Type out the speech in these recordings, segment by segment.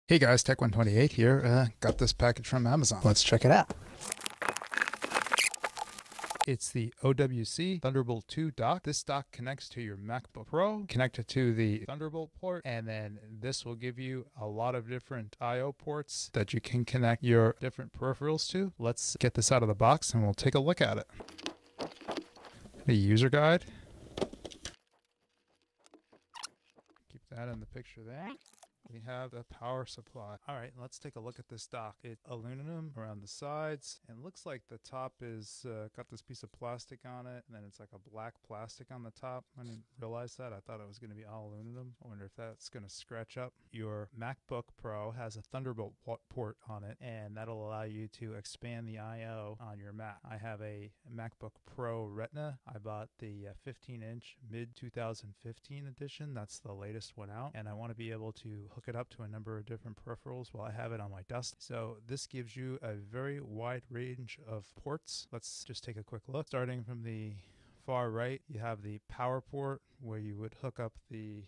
Hey guys, Tech128 here. Got this package from Amazon. Let's check it out. It's the OWC Thunderbolt 2 dock. This dock connects to your MacBook Pro, connected to the Thunderbolt port, and then this will give you a lot of different I/O ports that you can connect your different peripherals to. Let's get this out of the box and we'll take a look at it. The user guide. Keep that in the picture there. We have the power supply. All right, let's take a look at this dock. It's aluminum around the sides, and looks like the top is got this piece of plastic on it, and then it's like a black plastic on the top. I didn't realize that. I thought it was going to be all aluminum. I wonder if that's going to scratch up. Your MacBook Pro has a Thunderbolt port on it, and that'll allow you to expand the I/O on your Mac. I have a MacBook Pro Retina. I bought the 15-inch mid-2015 edition. That's the latest one out, and I want to be able to hook it up to a number of different peripherals while I have it on my desk. So this gives you a very wide range of ports. Let's just take a quick look. Starting from the far right, you have the power port where you would hook up the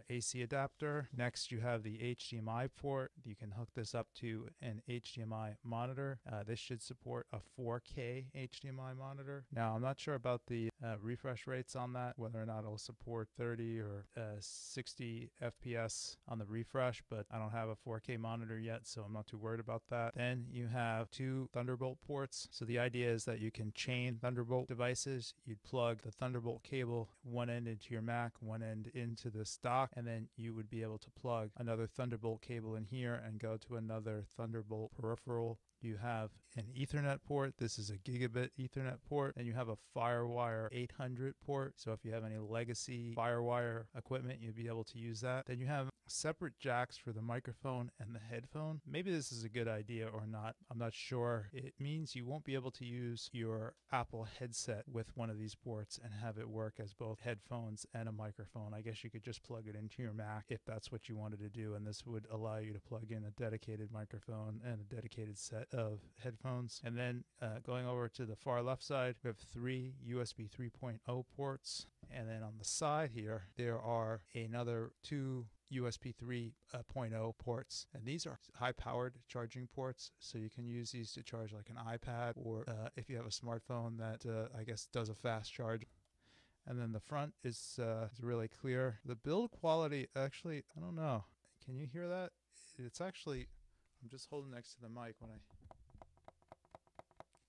AC adapter. Next, you have the HDMI port. You can hook this up to an HDMI monitor. This should support a 4K HDMI monitor. Now, I'm not sure about the refresh rates on that, whether or not it'll support 30 or 60 FPS on the refresh, but I don't have a 4K monitor yet, so I'm not too worried about that. Then you have two Thunderbolt ports. So the idea is that you can chain Thunderbolt devices. You'd plug the Thunderbolt cable one end into your Mac, one end into this dock, and then you would be able to plug another Thunderbolt cable in here and go to another Thunderbolt peripheral. You have an Ethernet port. This is a gigabit Ethernet port. And you have a FireWire 800 port. So if you have any legacy FireWire equipment, you'd be able to use that. Then you have separate jacks for the microphone and the headphone. Maybe this is a good idea or not. I'm not sure. It means you won't be able to use your Apple headset with one of these ports and have it work as both headphones and a microphone. I guess you could just plug it into your Mac if that's what you wanted to do, and this would allow you to plug in a dedicated microphone and a dedicated set of headphones. And then going over to the far left side, we have three USB 3.0 ports, and then on the side here there are another two USB 3.0 ports, and these are high-powered charging ports, so you can use these to charge like an iPad, or if you have a smartphone that I guess does a fast charge. And then the front is really clear. The build quality, actually, I don't know. Can you hear that? It's actually, I'm just holding next to the mic. When I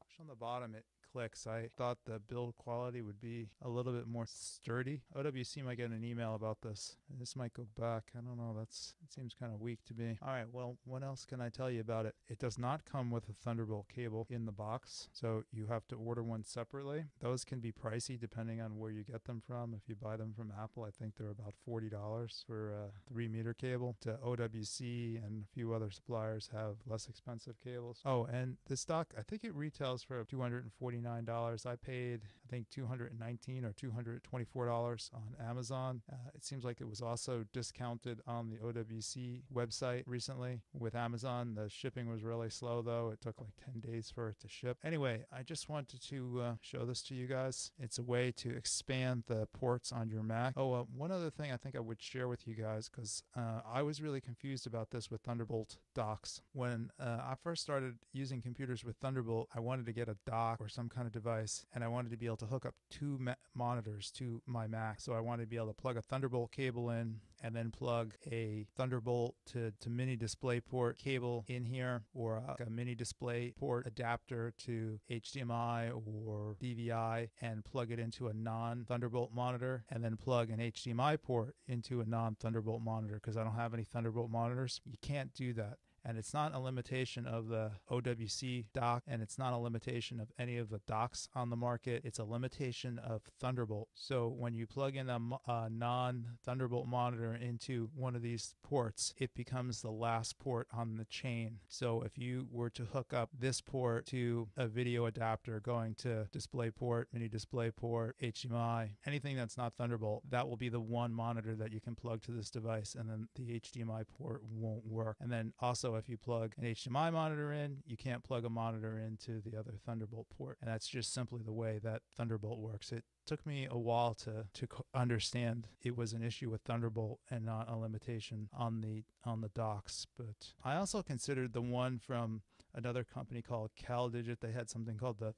push on the bottom, it clicks. I thought the build quality would be a little bit more sturdy. OWC might get an email about this. This might go back. I don't know. It seems kind of weak to me. All right, well, what else can I tell you about it? It does not come with a Thunderbolt cable in the box, so you have to order one separately. Those can be pricey depending on where you get them from. If you buy them from Apple, I think they're about $40 for a 3-meter cable. To OWC and a few other suppliers have less expensive cables. Oh, and this dock, I think it retails for $249. I paid, I think, $219 or $224 on Amazon. It seems like it was also discounted on the OWC website recently with Amazon. The shipping was really slow, though. It took like 10 days for it to ship. Anyway, I just wanted to show this to you guys. It's a way to expand the ports on your Mac. Oh, one other thing I think I would share with you guys, because I was really confused about this with Thunderbolt docks. When I first started using computers with Thunderbolt, I wanted to get a dock or some kind of device, and I wanted to be able to hook up two monitors to my Mac. So I wanted to be able to plug a Thunderbolt cable in and then plug a Thunderbolt to mini display port cable in here, or a mini display port adapter to HDMI or DVI, and plug it into a non-Thunderbolt monitor, and then plug an HDMI port into a non-Thunderbolt monitor, because I don't have any Thunderbolt monitors. You can't do that. And it's not a limitation of the OWC dock, and it's not a limitation of any of the docks on the market. It's a limitation of Thunderbolt. So when you plug in a non-Thunderbolt monitor into one of these ports, it becomes the last port on the chain. So if you were to hook up this port to a video adapter going to DisplayPort, mini DisplayPort, HDMI, anything that's not Thunderbolt, that will be the one monitor that you can plug to this device, and then the HDMI port won't work. And then also So if you plug an HDMI monitor in, you can't plug a monitor into the other Thunderbolt port. And that's just simply the way that Thunderbolt works. It took me a while to understand it was an issue with Thunderbolt and not a limitation on the docks. But I also considered the one from another company called CalDigit. They had something called the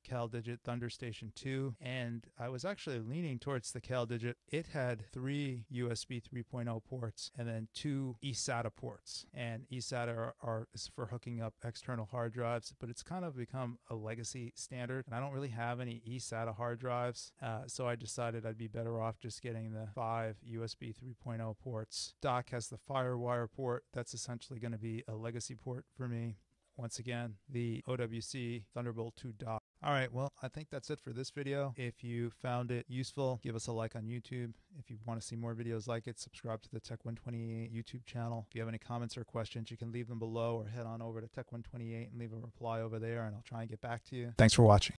CalDigit ThunderStation 2, and I was actually leaning towards the CalDigit. It had 3 USB 3.0 ports and then 2 eSATA ports, and eSATA is for hooking up external hard drives, but it's kind of become a legacy standard, and I don't really have any eSATA hard drives, so I decided I'd be better off just getting the 5 USB 3.0 ports. Dock has the FireWire port. That's essentially going to be a legacy port for me. Once again, the OWC Thunderbolt 2 dock. All right, well, I think that's it for this video. If you found it useful, give us a like on YouTube. If you want to see more videos like it, subscribe to the Tech128 YouTube channel. If you have any comments or questions, you can leave them below or head on over to Tech128 and leave a reply over there, and I'll try and get back to you. Thanks for watching.